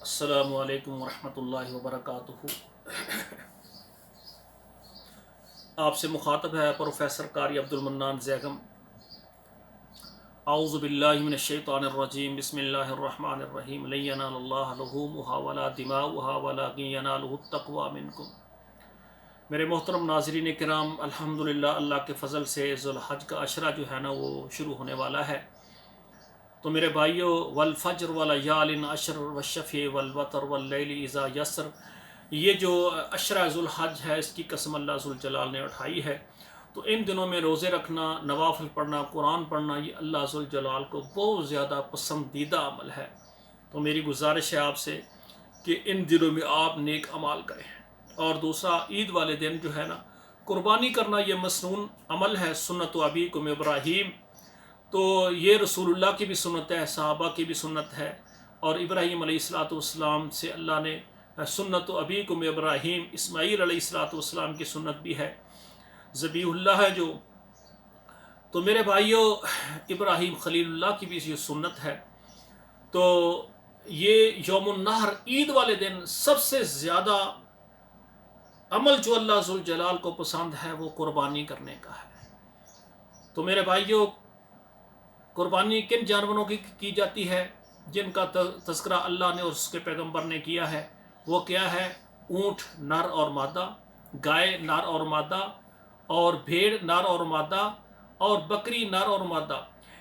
अस्सलामु अलैकुम वरहमतुल्लाहि वबरकातुहू। आपसे मुखातब है प्रोफेसर कारी अब्दुल मन्नान ज़ैगम। औज़ु बिल्लाहि मिनश शैतानिर रजीम, बिस्मिल्लाहिर रहमानिर रहीम। लन यनालल्लाह लुहूमुहा वला दिमाउहा वलाकिन यनालुहुत तक़वा मिनकुम। मेरे मोहतरम नाज़रीन किराम, अल्हम्दुलिल्लाह अल्लाह के फ़ज़ल से ज़ुल्हज का अशरा जो है ना वो शुरू होने वाला है। तो मेरे भाइयों, वल फ़ज्र वलयालिन अश्र वश्शफ़ी वल वतर वल्लैलि इज़ा यसर, ये जो अशरा ज़ुल्हज है इसकी कसम अल्लाह ज़ुल जलाल ने उठाई है। तो इन दिनों में रोज़े रखना, नवाफिल पढ़ना, कुरान पढ़ना, ये अल्लाह ज़ुल जलाल को बहुत ज़्यादा पसंदीदा अमल है। तो मेरी गुजारिश है आपसे कि इन दिनों में आप नेक अमाल करें। और दूसरा, ईद वाले दिन जो है ना कुर्बानी करना, ये मसनून अमल है, सुन्नत अबीकुम इब्राहीम। तो ये रसूलुल्लाह की भी सुन्नत है, सहाबा की भी सुन्नत है, और इब्राहीम अलैहिस्सलाम से अल्लाह ने सुन्नत अबीकुम इब्राहीम, इस्माईल अलैहिस्सलाम की सुन्नत भी है, ज़बीहुल्लाह है जो। तो मेरे भाइयों, इब्राहीम खलीलुल्लाह की भी ये सुन्नत है। तो ये यौमुन नहर, ईद वाले दिन सबसे ज़्यादा अमल जो अल्लाह ज़ुल जलाल को पसंद है वो कुर्बानी करने का है। तो मेरे भाइयों, कुर्बानी किन जानवरों की जाती है जिनका तज़किरा अल्लाह ने और उसके पैगंबर ने किया है? वो क्या है? ऊँट नर और मादा, गाय नर और मादा, और भेड़ नर और मादा, और बकरी नर और मादा।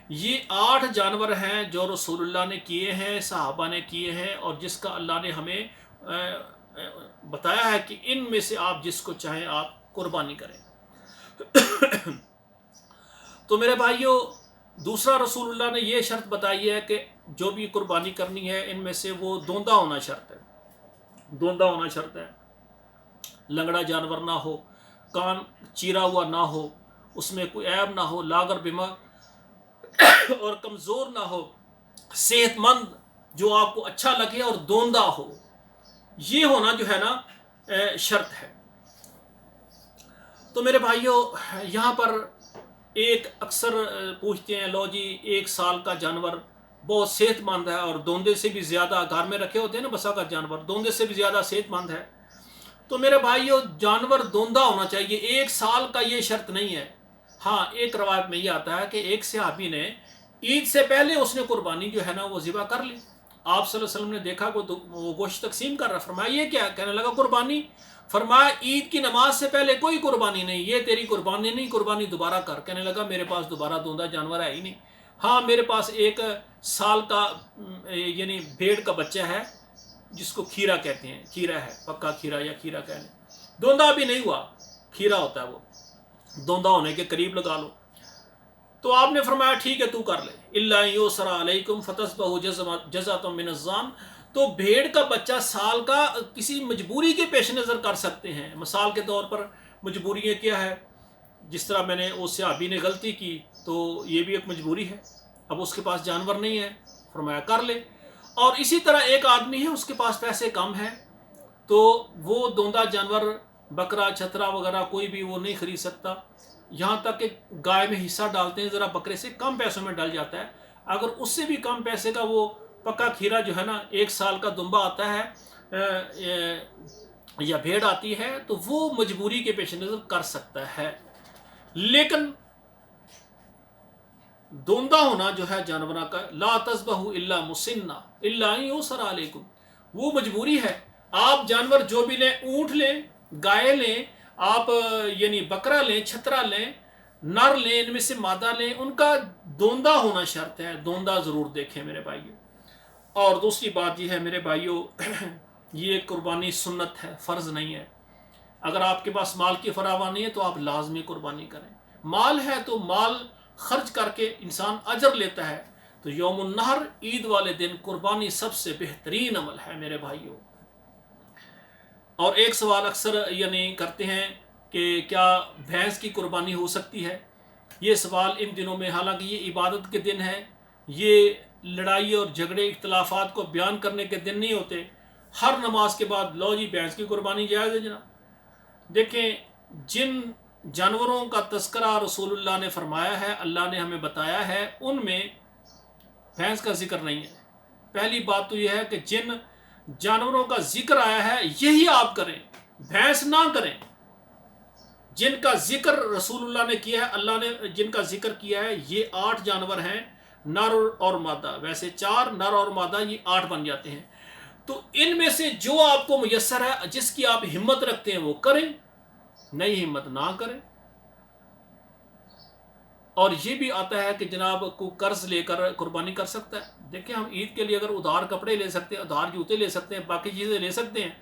ये 8 जानवर हैं जो रसूलुल्लाह ने किए हैं, सहाबा ने किए हैं, और जिसका अल्लाह ने हमें बताया है कि इनमें से आप जिसको चाहें आप कुर्बानी करें। तो मेरे भाइयों, दूसरा रसूलुल्लाह ने ये शर्त बताई है कि जो भी कुर्बानी करनी है इनमें से वो दोंदा होना शर्त है। दोंदा होना शर्त है, लंगड़ा जानवर ना हो, कान चीरा हुआ ना हो, उसमें कोई ऐब ना हो, लागर बीमार और कमज़ोर ना हो, सेहतमंद, जो आपको अच्छा लगे और दोंदा हो, ये होना जो है ना शर्त है। तो मेरे भाइयों, यहाँ पर एक अक्सर पूछते हैं, लो जी 1 साल का जानवर बहुत सेहतमंद है और दोंदे से भी ज़्यादा, घर में रखे होते हैं ना बसा का जानवर, दोंदे से भी ज़्यादा सेहतमंद है। तो मेरे भाइयों, जानवर दोंदा होना चाहिए, 1 साल का ये शर्त नहीं है। हाँ, एक रवायत में ये आता है कि एक सहाबी ने ईद से पहले उसने कुर्बानी जो है ना वो ज़िबा कर ली। आप सल्लल्लाहु अलैहि वसल्लम ने देखा वो गोश्त तकसीम कर रहा, फरमाया ये क्या? कहने लगा कुर्बानी। फरमाया ईद की नमाज से पहले कोई कुर्बानी नहीं, ये तेरी कुर्बानी नहीं, कुर्बानी दोबारा कर। कहने लगा मेरे पास दोबारा दोंदा जानवर है ही नहीं। हाँ, मेरे पास 1 साल का यानी भेड़ का बच्चा है जिसको खीरा कहते हैं, खीरा है, पक्का खीरा या खीरा कह लें, दोंदा भी नहीं हुआ, खीरा होता है वो, दोंदा होने के करीब लगा लो। तो आपने फरमाया ठीक है तू कर ले, इल्ला युसरा अलैकुम फतस्बहु जज़अतुम मिनज़्ज़ान। तो भेड़ का बच्चा साल का किसी मजबूरी के पेश नज़र कर सकते हैं। मिसाल के तौर पर मजबूरियाँ क्या है, जिस तरह मैंने उस सहाबी ने गलती की तो ये भी एक मजबूरी है, अब उसके पास जानवर नहीं है, फरमाया कर ले। और इसी तरह एक आदमी है उसके पास पैसे कम है तो वो दोंदा जानवर, बकरा, छतरा वगैरह कोई भी वो नहीं खरीद सकता। यहाँ तक कि गाय में हिस्सा डालते हैं ज़रा, बकरे से कम पैसों में डल जाता है। अगर उससे भी कम पैसे का वो पक्का खीरा जो है ना 1 साल का दुम्बा आता है या भेड़ आती है तो वो मजबूरी के पेश नज़र कर सकता है। लेकिन दोंदा होना जो है जानवरों का, ला तज़बहु इल्ला मुसिन्ना इल्ला युसरा अलैकुम, वो मजबूरी है। आप जानवर जो भी लें, ऊँट लें, गाय लें, आप यानी बकरा लें, छतरा लें, नर लें, इनमें से मादा लें, उनका दोंदा होना शर्त है। दोंदा ज़रूर देखें मेरे भाइयों। और दूसरी बात यह है मेरे भाइयों, ये कुर्बानी सुन्नत है, फ़र्ज़ नहीं है। अगर आपके पास माल की फरावानी है तो आप लाजमी कुर्बानी करें। माल है तो माल खर्च करके इंसान अजर लेता है। तो यौमुन नहर, ईद वाले दिन कुर्बानी सबसे बेहतरीन अमल है मेरे भाइयों। और एक सवाल अक्सर यानी करते हैं कि क्या भैंस की कुर्बानी हो सकती है? ये सवाल इन दिनों में, हालांकि ये इबादत के दिन है, ये लड़ाई और झगड़े इख्तलाफात को बयान करने के दिन नहीं होते। हर नमाज के बाद लो जी भैंस की कुर्बानी जायज़ है जनाब। देखें, जिन जानवरों का तस्करा रसूलुल्लाह ने फरमाया है, अल्लाह ने हमें बताया है, उनमें भैंस का जिक्र नहीं है। पहली बात तो यह है कि जिन जानवरों का जिक्र आया है यही आप करें, भैंस ना करें। जिनका जिक्र रसूलुल्लाह ने किया है, अल्लाह ने जिनका जिक्र किया है, ये 8 जानवर हैं, नर और मादा। वैसे 4 नर और मादा, ये 8 बन जाते हैं। तो इनमें से जो आपको मुयस्सर है, जिसकी आप हिम्मत रखते हैं वो करें, नहीं हिम्मत ना करें। और ये भी आता है कि जनाब को कर्ज लेकर कुर्बानी कर सकता है। देखिए, हम ईद के लिए अगर उधार कपड़े ले सकते हैं, उधार जूते ले सकते हैं, बाकी चीज़ें ले सकते हैं,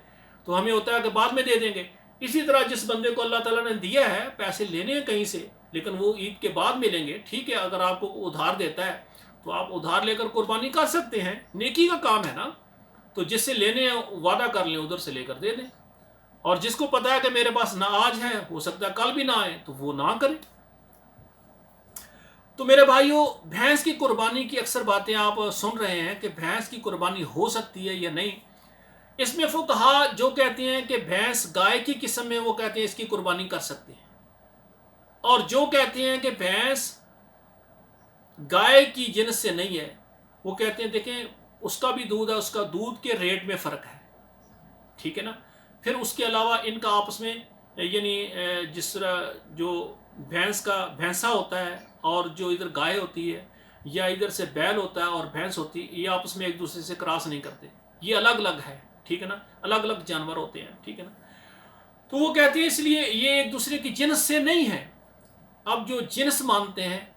तो हमें होता है कि बाद में दे देंगे। इसी तरह जिस बंदे को अल्लाह ताला ने दिया है, पैसे लेने हैं कहीं से, लेकिन वो ईद के बाद मिलेंगे, ठीक है। अगर आपको उधार देता है तो आप उधार लेकर कुर्बानी कर सकते हैं, नेकी का काम है ना। तो जिससे लेने हैं वादा कर लें, उधर से लेकर दे दें। और जिसको पता है कि मेरे पास ना आज है, हो सकता है कल भी ना आए, तो वो ना करे। तो मेरे भाइयों, भैंस की कुर्बानी की अक्सर बातें आप सुन रहे हैं कि भैंस की कुर्बानी हो सकती है या नहीं। इसमें फुकहा जो कहते हैं कि भैंस गाय की किस्म में, वो कहते हैं इसकी कुर्बानी कर सकते हैं। और जो कहते हैं कि भैंस गाय की जिन्स से नहीं है, वो कहते हैं देखें उसका भी दूध है, उसका दूध के रेट में फ़र्क है, ठीक है ना। फिर उसके अलावा इनका आपस में यानी जिस तरह जो भैंस का भैंसा होता है और जो इधर गाय होती है, या इधर से बैल होता है और भैंस होती है, ये आपस में एक दूसरे से क्रॉस नहीं करते, ये अलग अलग है, ठीक है ना। अलग अलग जानवर होते हैं, ठीक है ना। तो वो कहते हैं इसलिए ये एक दूसरे की जिन्स से नहीं है। अब जो जिन्स मानते हैं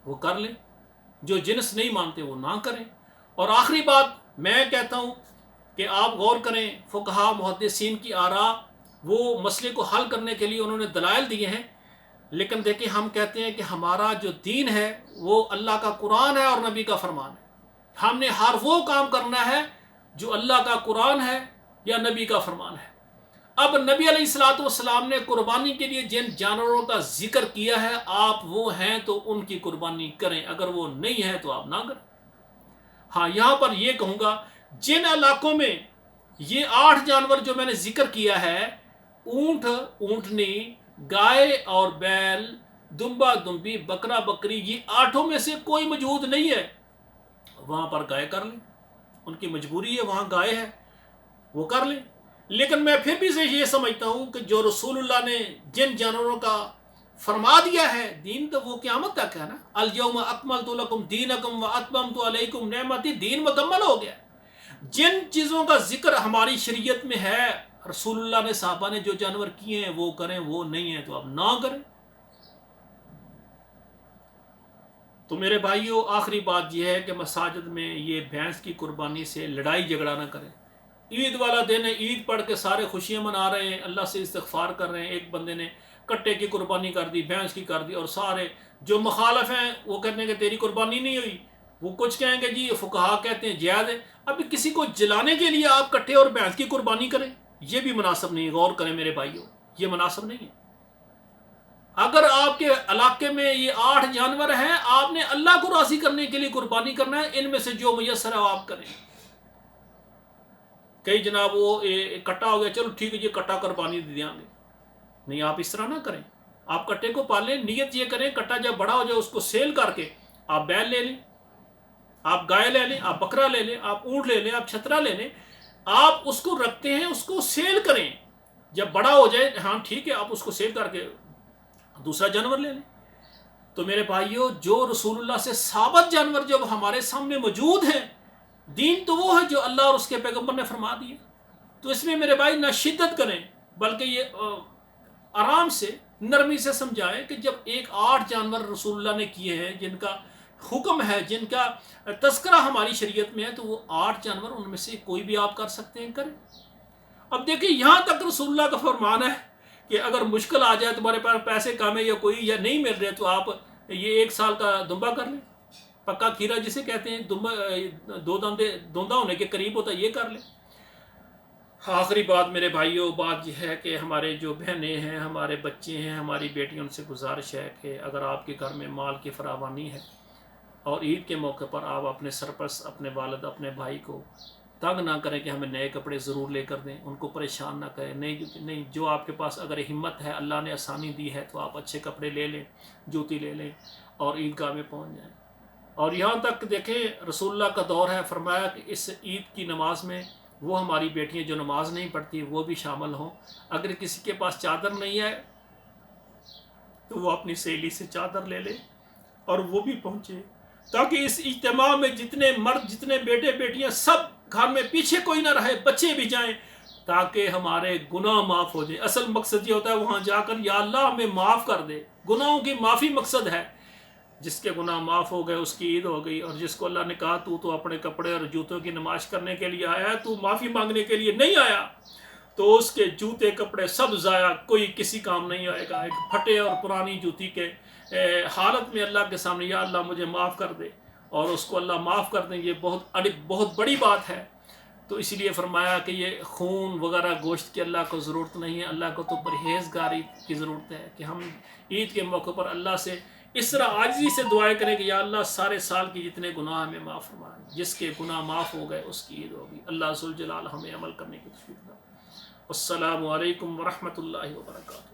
वो कर लें, जो जिन्स नहीं मानते वो ना करें। और आखिरी बात मैं कहता हूँ कि आप गौर करें, फुकहा मुहद्दिसीन की आरा, वो मसले को हल करने के लिए उन्होंने दलाइल दिए हैं। लेकिन देखिए, हम कहते हैं कि हमारा जो दीन है वो अल्लाह का कुरान है और नबी का फरमान है। हमने हर वो काम करना है जो अल्लाह का कुरान है या नबी का फरमान है। अब नबी अलैहिस्सलाम ने कुर्बानी के लिए जिन जानवरों का जिक्र किया है, आप वो हैं तो उनकी कुर्बानी करें, अगर वो नहीं है तो आप ना करें। हाँ, यहाँ पर ये कहूँगा, जिन इलाकों में ये 8 जानवर जो मैंने जिक्र किया है, ऊँट, ऊँटनी, गाय और बैल, दुम्बा दुम्बी, बकरा बकरी, ये 8 में से कोई मौजूद नहीं है, वहाँ पर गाय कर लें। उनकी मजबूरी है, वहाँ गाय है, वो कर लें। लेकिन मैं फिर भी से ये समझता हूँ कि जो रसूलुल्लाह ने जिन जानवरों का फरमा दिया है, दीन तो वो क़यामत तक है ना। अल यौम अकमलतु लकुम दीनकुम व अतममतु अलैकुम नेमती, दीन मुकम्मल हो गया। जिन चीज़ों का जिक्र हमारी शरीयत में है, रसूलुल्लाह ने, साहबा ने जो जानवर किए हैं वो करें, वो नहीं है तो आप ना करें। तो मेरे भाइयों, आखिरी बात यह है कि मसाजिद में ये भैंस की कुर्बानी से लड़ाई झगड़ा ना करें। ईद वाला दिन है, ईद पढ़ के सारे खुशियाँ मना रहे हैं, अल्लाह से इस्तिग़फ़ार कर रहे हैं। एक बंदे ने कट्टे की कुर्बानी कर दी, भैंस की कर दी, और सारे जो मुखालफ हैं वो कहते हैं कि तेरी कुर्बानी नहीं हुई। वो कुछ कहेंगे जी फुकहा कहते हैं जायज़ है। अभी किसी को जलाने के लिए आप कट्टे और भैंस की कुर्बानी करें, ये भी मुनासिब नहीं है। गौर करें मेरे भाइयों, ये मुनासिब नहीं है। अगर आपके इलाके में ये 8 जानवर हैं, आपने अल्लाह को राज़ी करने के लिए कुर्बानी करना है, इनमें से जो मुयस्सर है आप करें। कई जनाब वो कट्टा हो गया, चलो ठीक है ये कट्टा कुर्बानी दे देंगे, नहीं, आप इस तरह ना करें। आप कट्टे को पालें, नियत ये करें, कट्टा जब बड़ा हो जाए उसको सेल करके आप बैल ले लें, आप गाय ले लें, आप बकरा ले लें, आप ऊँट ले लें, आप छतरा ले लें, आप उसको रखते हैं, उसको सेल करें। जब बड़ा हो जाए, हाँ ठीक है, आप उसको सेल करके दूसरा जानवर ले लें। तो मेरे भाइयों, जो रसूलुल्लाह से साबित जानवर जब हमारे सामने मौजूद हैं, दीन तो वो है जो अल्लाह और उसके पैगंबर ने फरमा दिया। तो इसमें मेरे भाई ना शिद्दत करें, बल्कि ये आराम से, नरमी से समझाएं कि जब 8 जानवर रसूलुल्लाह ने किए हैं, जिनका हुक्म है, जिनका तज़किरा हमारी शरीयत में है, तो वो 8 जानवर, उनमें से कोई भी आप कर सकते हैं, करें। अब देखिए, यहाँ तक रसूलुल्लाह का फरमान है कि अगर मुश्किल आ जाए, तुम्हारे पास पैसे कम है या कोई या नहीं मिल रहे, तो आप ये 1 साल का दुम्बा कर लें, पक्का खीरा जिसे कहते हैं, दुम्बा 2 दोंदा होने के करीब होता है, ये कर लें। आखिरी बात मेरे भाइयों, बात यह है कि हमारे जो बहनें हैं, हमारे बच्चे हैं, हमारी बेटियों, उनसे गुजारिश है कि अगर आपके घर में माल की फरावानी है और ईद के मौके पर आप अपने सरपरस्त, अपने वालिद, अपने भाई को तंग ना करें कि हमें नए कपड़े ज़रूर लेकर दें, उनको परेशान ना करें। नहीं, जो आपके पास अगर हिम्मत है, अल्लाह ने आसानी दी है, तो आप अच्छे कपड़े ले लें, जूती ले लें और ईदगाह में पहुँच जाएँ। اور یہاں تک دیکھیں رسول اللہ کا دور ہے، فرمایا کہ اس عید کی نماز میں وہ ہماری بیٹیاں جو نماز نہیں پڑھتی وہ بھی شامل ہوں، اگر کسی کے پاس چادر نہیں ہے تو وہ اپنی سہیلی سے چادر لے لے اور وہ بھی پہنچے، تاکہ اس اجتماع میں جتنے مرد جتنے بیٹے بیٹیاں سب گھر میں، پیچھے کوئی نہ رہے، بچے بھی جائیں، تاکہ ہمارے گناہ معاف ہو جائیں۔ اصل مقصد یہ ہوتا ہے وہاں جا کر یا اللہ ہمیں معاف کر دے، گناہوں کی معافی مقصد ہے۔ جس کے گناہ معاف ہو گئے اس کی عید ہو گئی، اور جس کو اللہ نے کہا تو اپنے کپڑے اور جوتوں کی نمائش کرنے کے لیے آیا ہے، تو معافی مانگنے کے لیے نہیں آیا، تو اس کے جوتے کپڑے سب ضائع، کوئی کسی کام نہیں آئے گا۔ ایک پھٹے اور پرانی جوتی کے حالت میں اللہ کے سامنے یا اللہ مجھے معاف کر دے، اور اس کو اللہ معاف کر دیں، یہ بہت بڑی بات ہے۔ تو اسی لیے فرمایا کہ یہ خون وغیرہ گوشت کی اللہ کو ضرورت نہیں ہے، اللہ کو تو پرہیزگاری کی ضرورت ہے، کہ ہم عید کے موقع پر اللہ سے اس طرح عاجزی سے دعائیں کریں کہ یا اللہ سارے سال کی جتنے گناہ ہمیں معاف فرمائیں، جس کے گناہ معاف ہو گئے اس کی عید ہوگی۔ اللہ ذوالجلال ہمیں عمل کرنے کی توفیق دے۔ السلام علیکم ورحمۃ اللہ وبرکاتہ۔